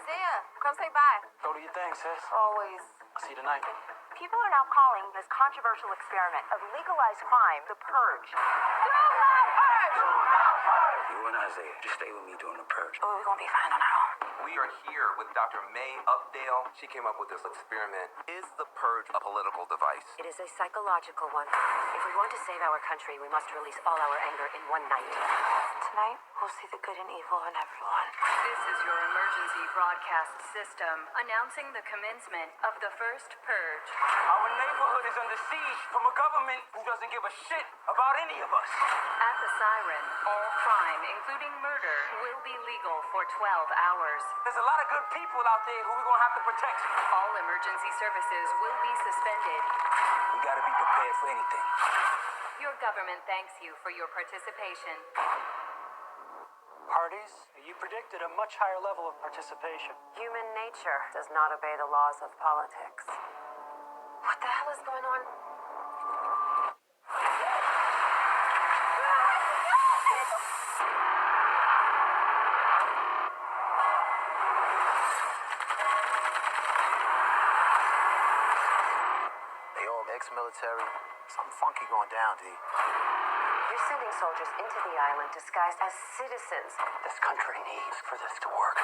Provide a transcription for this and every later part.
Isaiah, come say bye. Go do your thing, sis. Always. I'll see you tonight. People are now calling this controversial experiment of legalized crime the Purge. Do not purge! You and Isaiah, just stay with me during the purge. Oh, we're gonna be fine on our own. We are here with Dr. May Updale. She came up with this experiment. Is the purge a political device? It is a psychological one. If we want to save our country, we must release all our anger in one night. Tonight, we'll see the good and evil in everyone. This is your emergency broadcast system announcing the commencement of the first purge. Our neighborhood is under siege from a government who doesn't give a shit about any of us. At the siren, all crime, including murder, will be legal for 12 hours. There's a lot of good people out there who we're gonna have to protect. All emergency services will be suspended. We gotta be prepared for anything. Your government thanks you for your participation. Parties, you predicted a much higher level of participation. Human nature does not obey the laws of politics. What the hell is going on? They all ex-military. Something funky going down, D. You're sending soldiers into the island disguised as citizens. This country needs for this to work.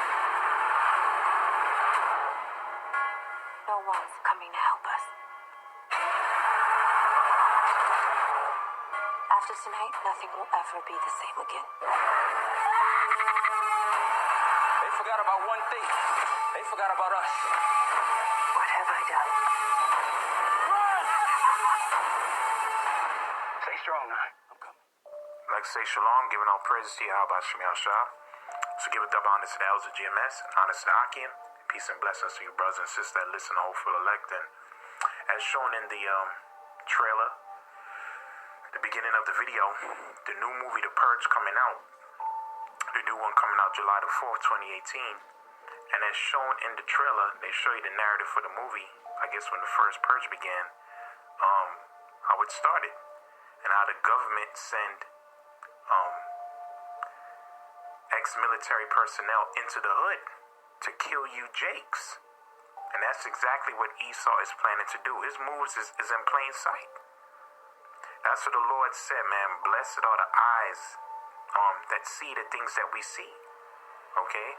No one's coming to help us. After tonight, nothing will ever be the same again. They forgot about one thing. They forgot about us. What have I done? Stay strong, man. I'm coming. Like say shalom, giving all praises to Yahweh Shem Shah. So give it up honor to the elders of GMS, honor to the Akim. Peace and blessings to you brothers and sisters that listen to Hopeful Elect. And as shown in the trailer, the beginning of the video, the new movie The Purge coming out. The new one coming out July the 4th, 2018. And as shown in the trailer, they show you the narrative for the movie. I guess when the first purge began, how it started. And how the government send ex-military personnel into the hood to kill you Jakes. And that's exactly what Esau is planning to do. His moves is in plain sight. That's what the Lord said, man. Blessed are the eyes that see the things that we see. Okay?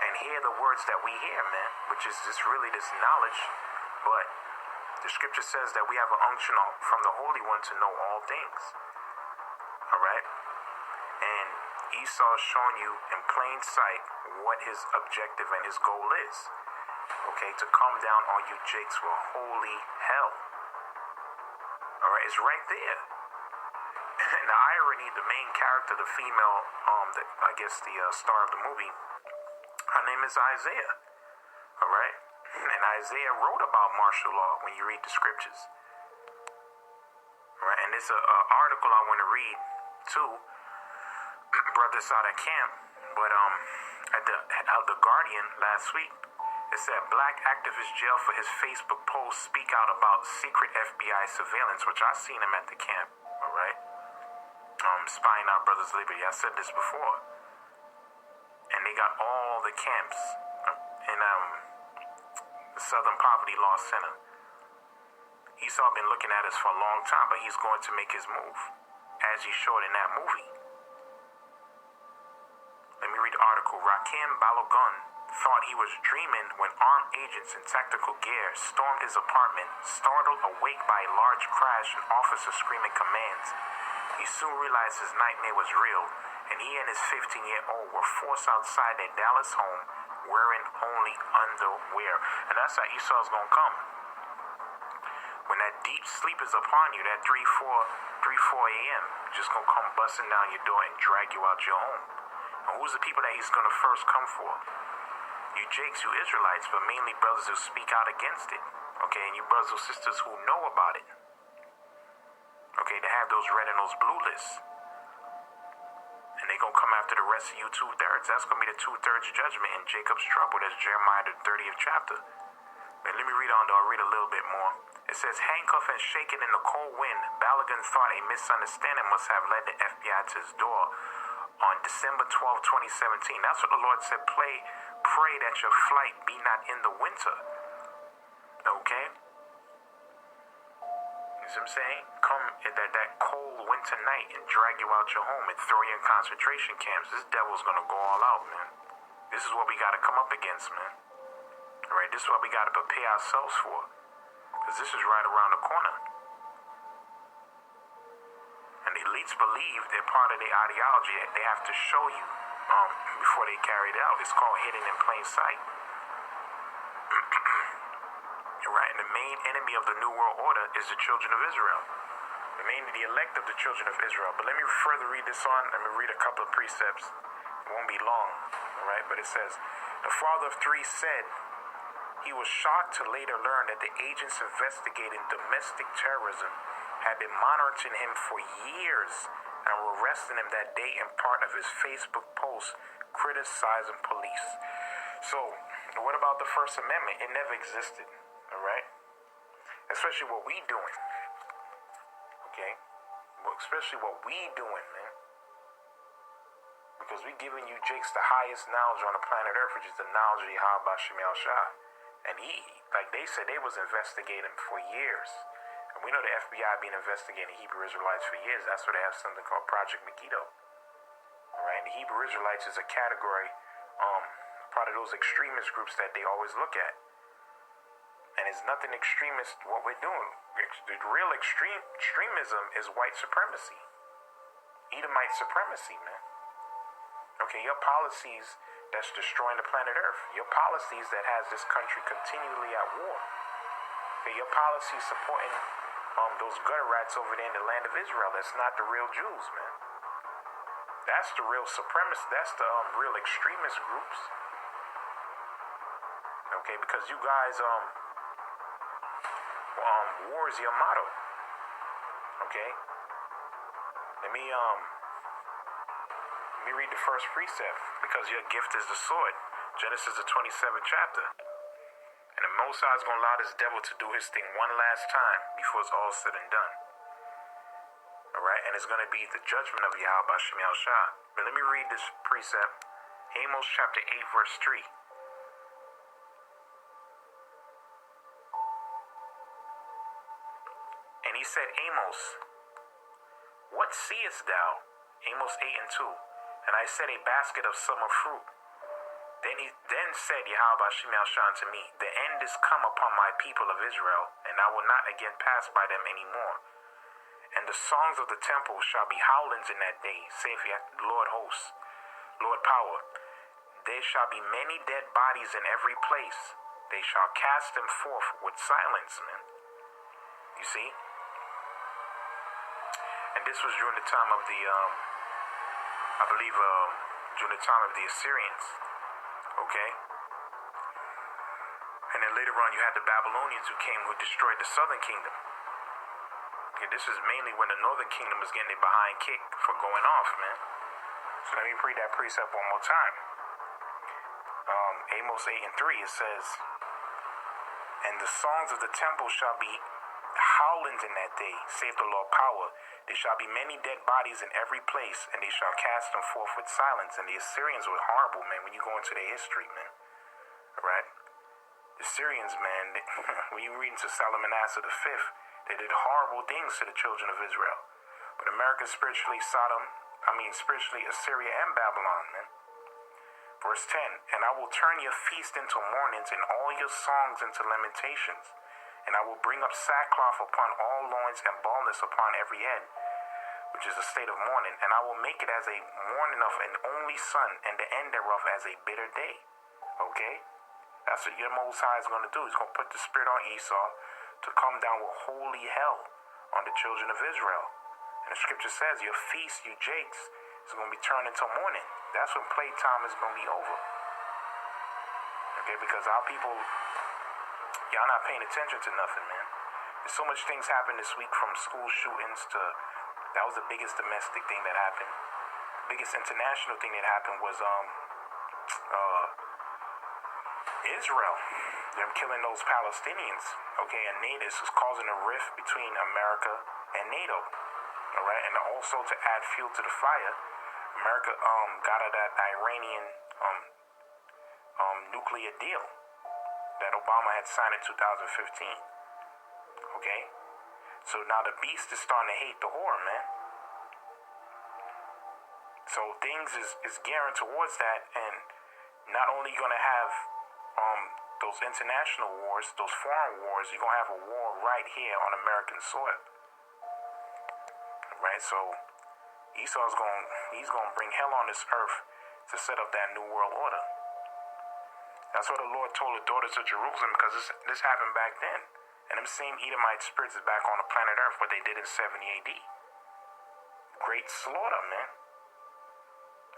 And hear the words that we hear, man. Which is just really this knowledge. But the scripture says that we have an unction from the Holy One to know all things. Alright? And Esau is showing you in plain sight what his objective and his goal is. Okay? To come down on you Jakes with holy hell. Alright? It's right there. And the irony, the main character, the female, I guess the star of the movie, her name is Isaiah. Alright? And Isaiah wrote about martial law when you read the scriptures. Right? And there's an article I want to read too. Brothers out at camp. But at the Guardian last week, it said black activist jailed for his Facebook post speak out about secret FBI surveillance, which I seen him at the camp. Alright? Spying out brothers' liberty. I said this before. And they got all the camps in the Southern Poverty Law Center. Esau been looking at us for a long time, but he's going to make his move, as he showed in that movie. Let me read the article. Rakim Balogun thought he was dreaming when armed agents in tactical gear stormed his apartment, startled awake by a large crash and officers screaming commands. He soon realized his nightmare was real, and he and his 15-year-old were forced outside their Dallas home wearing only underwear. And that's how Esau's gonna come. When that deep sleep is upon you, that 3, 4 a.m., just gonna come busting down your door and drag you out your home. And who's the people that he's gonna first come for? You Jakes, you Israelites, but mainly brothers who speak out against it. Okay, and you brothers or sisters who know about it. Okay, they have those red and those blue lists. And they gonna come after the rest of you 2/3. That's gonna be the 2/3 judgment in Jacob's trouble. That's Jeremiah the 30th chapter. And let me read on though, I'll read a little bit more. It says, handcuffed and shaken in the cold wind, Balogun thought a misunderstanding must have led the FBI to his door. on December 12, 2017. That's what the Lord said. Pray that your flight be not in the winter. Okay? You see what I'm saying? Come at that cold winter night and drag you out your home and throw you in concentration camps. This devil's gonna go all out, man. This is what we gotta come up against, man. Alright, this is what we gotta prepare ourselves for. Because this is right around the corner. And the elites believe that part of their ideology they have to show you before they carry it out. It's called hidden in plain sight. Right, and the main enemy of the New World Order is the children of Israel. The elect of the children of Israel. But let me further read this on. Let me read a couple of precepts. It won't be long, all right? But it says, the father of three said he was shocked to later learn that the agents investigating domestic terrorism had been monitoring him for years and were arresting him that day in part of his Facebook post criticizing police. So, what about the First Amendment? It never existed, all right? Especially what we doing, okay? Well, especially what we doing, man. Because we giving you Jakes the highest knowledge on the planet Earth, which is the knowledge of Yahweh Shem Shah. And he, like they said, they was investigating for years. And we know the FBI been investigating Hebrew Israelites for years. That's why they have something called Project Megiddo. Right? The Hebrew Israelites is a category, part of those extremist groups that they always look at. And it's nothing extremist what we're doing. The real extremism is white supremacy. Edomite supremacy, man. Okay, your policies that's destroying the planet Earth. Your policies that has this country continually at war. Okay, your policies supporting those gutter rats over there in the land of Israel. That's not the real Jews, man. That's the real supremacy. That's the real extremist groups. Okay, because you guys war is your motto. Okay? Let me read the first precept, because your gift is the sword. Genesis the 27th chapter. And the Most High is going to allow this devil to do his thing one last time before it's all said and done. Alright? And it's going to be the judgment of Yahweh Shem Shah. But let me read this precept. Amos chapter 8 verse 3. And he said, Amos, what seest thou? Amos 8 and 2. And I said, a basket of summer fruit. Then said Yahweh Shem Shah unto me, the end is come upon my people of Israel, and I will not again pass by them any more. And the songs of the temple shall be howlings in that day, saith Lord hosts, Lord power. There shall be many dead bodies in every place. They shall cast them forth with silence, man. You see? And this was during the time of the, I believe, during the time of the Assyrians. Okay? And then later on you had the Babylonians who came, who destroyed the southern kingdom. Okay, this is mainly when the northern kingdom was getting their behind kicked for going off, man. So let me read that precept one more time. Amos 8 and 3, it says, and the songs of the temple shall be howlings in that day, saith the Lord power. There shall be many dead bodies in every place, and they shall cast them forth with silence. And the Assyrians were horrible, man, when you go into their history, man. Alright? The Assyrians, man, when you read into Salmanasseh the Fifth, they did horrible things to the children of Israel. But America spiritually spiritually Assyria and Babylon, man. Verse 10, and I will turn your feast into mournings and all your songs into lamentations. And I will bring up sackcloth upon all loins and baldness upon every head, which is a state of mourning. And I will make it as a mourning of an only son, and the end thereof as a bitter day. Okay? That's what your Most High is going to do. He's going to put the spirit on Esau to come down with holy hell on the children of Israel. And the scripture says, your feast, you Jakes, is going to be turned into mourning. That's when playtime is going to be over. Okay? Because our people, y'all not paying attention to nothing, man. There's so much things happened this week, from school shootings to, that was the biggest domestic thing that happened. The biggest international thing that happened was Israel, them killing those Palestinians. Okay, and NATO is causing a rift between America and NATO. All right, and also to add fuel to the fire, America got out of that Iranian nuclear deal that Obama had signed in 2015. Okay? So now the beast is starting to hate the whore, man. So things is gearing towards that, and not only you're gonna have those international wars, those foreign wars, you're gonna have a war right here on American soil. Right? So Esau's gonna bring hell on this earth to set up that new world order. That's what the Lord told the daughters of Jerusalem, because this happened back then. And them same Edomite spirits is back on the planet Earth, what they did in 70 AD. Great slaughter, man.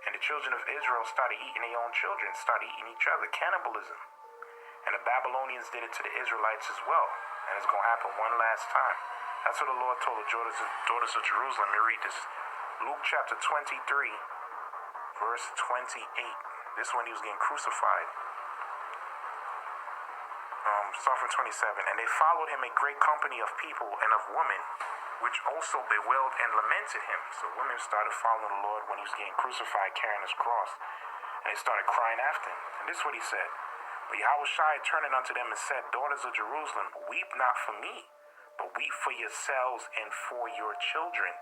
And the children of Israel started eating their own children, started eating each other, cannibalism. And the Babylonians did it to the Israelites as well. And it's going to happen one last time. That's what the Lord told the daughters of Jerusalem. Let me read this. Luke chapter 23, verse 28. This one he was getting crucified. Start from 27. And they followed him a great company of people and of women, which also bewailed and lamented him. So women started following the Lord when he was getting crucified, carrying his cross. And they started crying after him. And this is what he said. But Yahushua turning unto them and said, Daughters of Jerusalem, weep not for me, but weep for yourselves and for your children.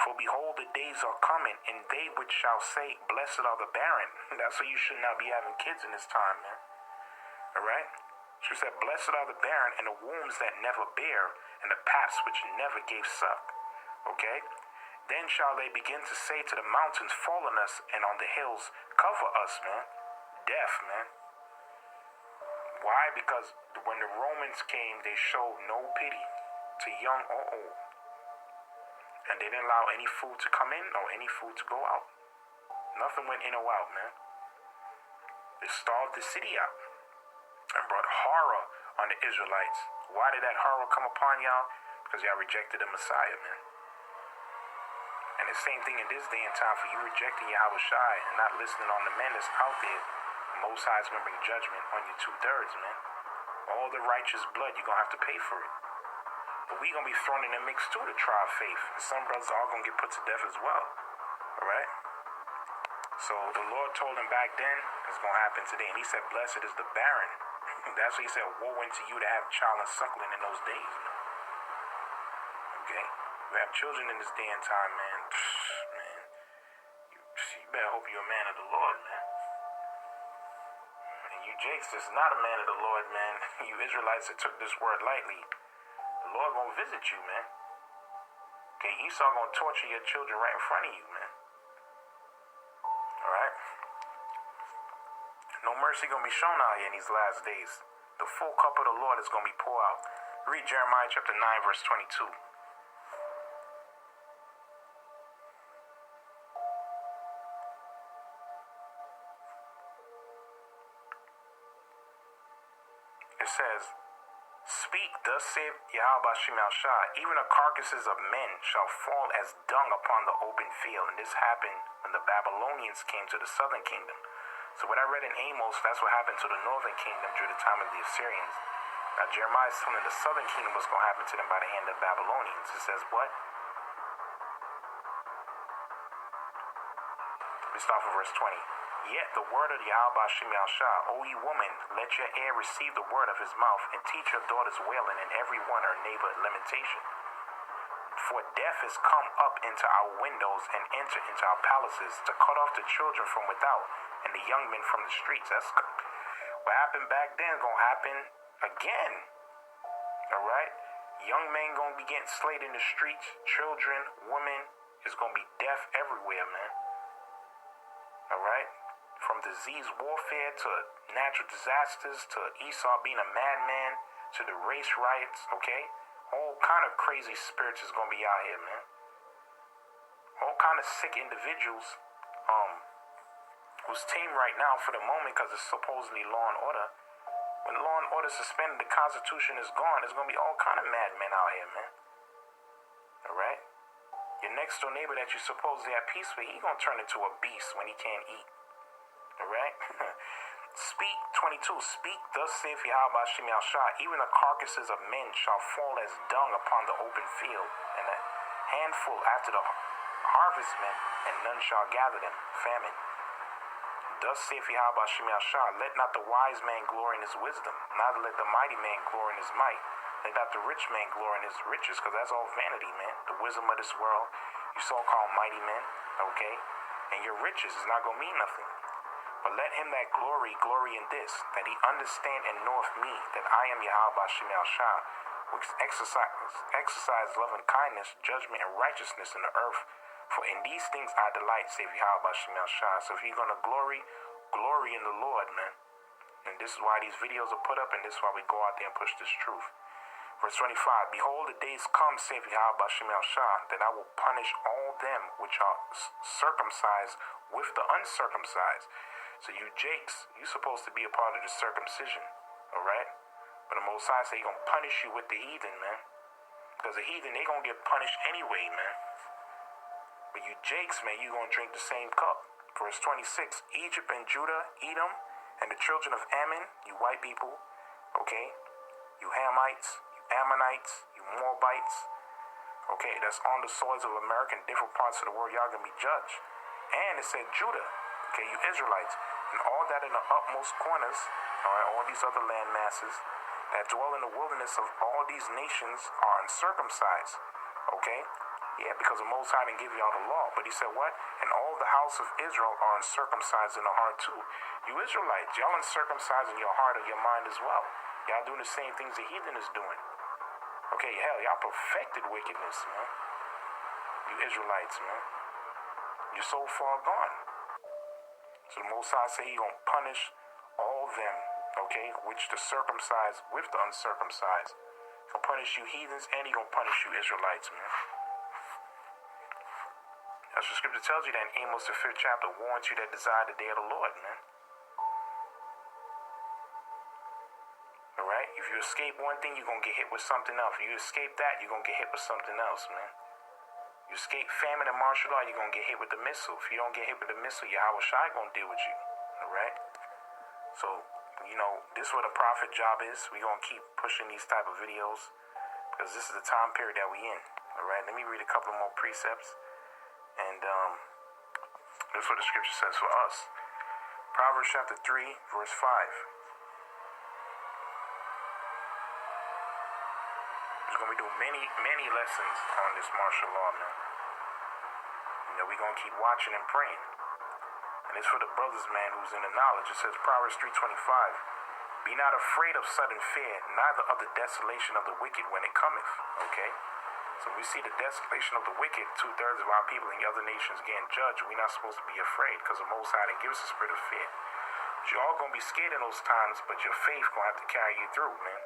For behold, the days are coming, and they which shall say, Blessed are the barren. That's why you should not be having kids in this time, man. Alright? She said, Blessed are the barren, and the wombs that never bear, and the paps which never gave suck. Okay? Then shall they begin to say to the mountains, Fall on us, and on the hills, cover us, man. Death, man. Why? Because when the Romans came, they showed no pity to young or old. And they didn't allow any food to come in or any food to go out. Nothing went in or out, man. They starved the city out and brought horror on the Israelites. Why did that horror come upon y'all? Because y'all rejected the Messiah, man. And the same thing in this day and time for you rejecting Yahushua and not listening on the men that's out there. The Most High is going to bring judgment on you 2/3, man. All the righteous blood, you're going to have to pay for it. But we going to be thrown in the mix too to try our faith. And some brothers are going to get put to death as well. Alright? So the Lord told him back then, it's going to happen today. And he said, Blessed is the barren. That's what he said, woe unto you to have child and suckling in those days, man. Okay? You have children in this day and time, man. Man. You better hope you're a man of the Lord, man. And you Jakes that's not a man of the Lord, man. You Israelites that took this word lightly. The Lord gonna visit you, man. Okay, Esau gonna torture your children right in front of you, man. Alright? No mercy gonna be shown out here in these last days. The full cup of the Lord is gonna be poured out. Read Jeremiah chapter 9, verse 22. It says, Speak, thus saith Yahweh Shemel Shah, even the carcasses of men shall fall as dung upon the open field. And this happened when the Babylonians came to the southern kingdom. So what I read in Amos, that's what happened to the northern kingdom during the time of the Assyrians. Now Jeremiah is telling the southern kingdom what's going to happen to them by the hand of the Babylonians. It says what? We start from verse 20. Yet the word of Yahweh Shemel Shah, O ye woman, let your heir receive the word of his mouth, and teach your daughters wailing, and every one her neighbor lamentation. For death is come up into our windows and enter into our palaces to cut off the children from without and the young men from the streets. That's what happened back then is gonna happen again. Alright? Young men gonna be getting slayed in the streets, children, women. It's gonna be death everywhere, man. Alright? From disease warfare to natural disasters to Esau being a madman to the race riots, okay? All kind of crazy spirits is gonna be out here, man. All kind of sick individuals who's tame right now for the moment because it's supposedly law and order. When law and order suspended, the Constitution is gone. There's gonna be all kind of madmen out here, man. Alright? Your next door neighbor that you supposedly at peace with, he gonna turn into a beast when he can't eat. Alright? Speak, 22, speak, thus saith Yahweh Shemel Shah, even the carcasses of men shall fall as dung upon the open field, and a handful after the harvestmen, and none shall gather them. Famine. Thus saith Yahweh Shem Yahshua, let not the wise man glory in his wisdom, neither let the mighty man glory in his might. Let not the rich man glory in his riches, because that's all vanity, man. The wisdom of this world, you so-called mighty men, okay? And your riches is not going to mean nothing. But let him that glory in this, that he understand and knoweth me, that I am Yahweh Shem Yahshua, which exercise love and kindness, judgment and righteousness in the earth. For in these things I delight, save Yahweh Shem Yahshua. So if you're going to glory in the Lord, man. And this is why these videos are put up, and this is why we go out there and push this truth. Verse 25, behold, the days come, save Yahweh Shem Yahshua, that I will punish all them which are circumcised with the uncircumcised. So you Jakes, you're supposed to be a part of the circumcision, all right? But the Most High say he's going to punish you with the heathen, man. Because the heathen, they going to get punished anyway, man. But you Jakes, man, you going to drink the same cup. Verse 26, Egypt and Judah, Edom, and the children of Ammon, you white people, okay? You Hamites, you Ammonites, you Moabites, okay? That's on the soils of America and different parts of the world. Y'all going to be judged. And it said Judah, okay, you Israelites, and all that in the utmost corners, all right, all these other land masses that dwell in the wilderness of all these nations are uncircumcised, okay? Yeah, because the Most High didn't give y'all the law. But he said what? And all the house of Israel are uncircumcised in the heart too. You Israelites, y'all uncircumcised in your heart or your mind as well. Y'all doing the same things the heathen is doing. Okay, hell, y'all perfected wickedness, man. You Israelites, man. You're so far gone. So the Most High say he gonna punish all them, okay, which the circumcised with the uncircumcised. He gonna punish you heathens and he gonna punish you Israelites, man. That's what scripture tells you that in Amos the 5th chapter, warns you that desire the day of the Lord, man. Alright? If you escape one thing, you're going to get hit with something else. If you escape that, you're going to get hit with something else, man. You escape famine and martial law, you're going to get hit with the missile. If you don't get hit with the missile, Yahweh Shai going to deal with you. Alright? So, you know, this is what a prophet job is. We're going to keep pushing these type of videos because this is the time period that we in. Alright? Let me read a couple more precepts. And that's what the scripture says for us. Proverbs chapter 3, verse 5. We're going to be doing many lessons on this martial law, man. You know, we're going to keep watching and praying. And it's for the brothers, man, who's in the knowledge. It says, Proverbs 3:25. Be not afraid of sudden fear, neither of the desolation of the wicked when it cometh. Okay? So we see the desolation of the wicked, 2/3 of our people in the other nations getting judged. We're not supposed to be afraid because the Most High didn't give us a spirit of fear. But you're all going to be scared in those times, but your faith going to have to carry you through, man.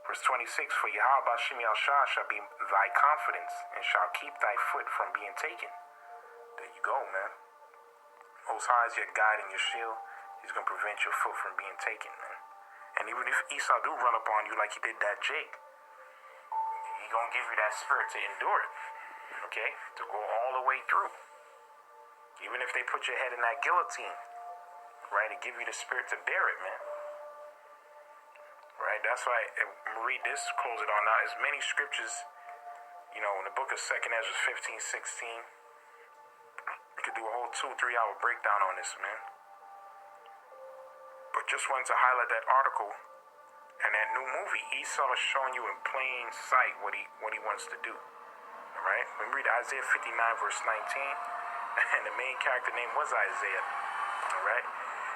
Verse 26, for Yahweh Shem Yahshua shall be thy confidence and shall keep thy foot from being taken. There you go, man. Most High is your guide and your shield. He's going to prevent your foot from being taken, man. And even if Esau do run up on you like he did that Jake, he's going to give you that spirit to endure it, okay? To go all the way through. Even if they put your head in that guillotine, right? It give you the spirit to bear it, man. Right? That's why, I'm going to read this, close it on now. There's many scriptures, you know, in the book of 2nd Ezra 15:16. We could do a whole 2-3 hour breakdown on this, man. But just wanted to highlight that article. And that new movie, Esau is showing you in plain sight what he wants to do. Alright? When we read Isaiah 59 verse 19, and the main character name was Isaiah. Alright?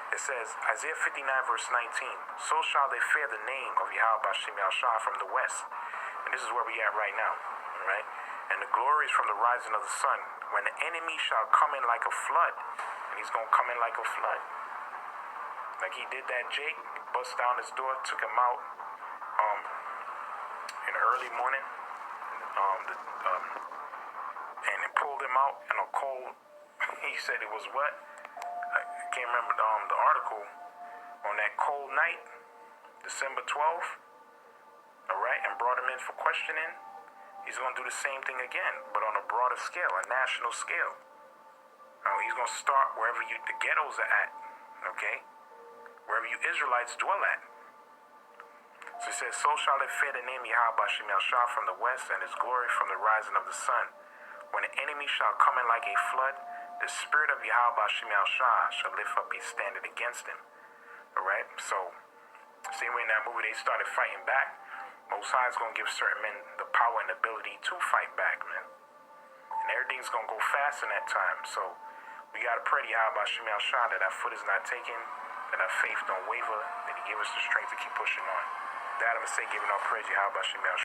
It says, Isaiah 59 verse 19, so shall they fear the name of Yahweh Shem Yahshua from the west. And this is where we at right now. Alright? And the glory is from the rising of the sun. When the enemy shall come in like a flood, and he's going to come in like a flood. Like he did that Jake, bust down his door, took him out in the early morning, and it pulled him out in a cold, he said it was what? I can't remember the article, on that cold night, December 12th, alright, and brought him in for questioning. He's going to do the same thing again, but on a broader scale, a national scale. He's going to start wherever the ghettos are at, okay? Wherever you Israelites dwell at. So it says, so shall they fear the name Yahweh Shem Yahshua from the west, and his glory from the rising of the sun. When the enemy shall come in like a flood, the spirit of Yahweh Shemel Shah shall lift up his standard against him. Alright? So, same way in that movie they started fighting back, Most High is going to give certain men the power and ability to fight back, man. And everything's going to go fast in that time. So, we got to pray to Yahweh Shemel Shah that our foot is not taken, that our faith don't waver, that he give us the strength to keep pushing on. That I'm going to say, giving all praise to Yahweh Shemel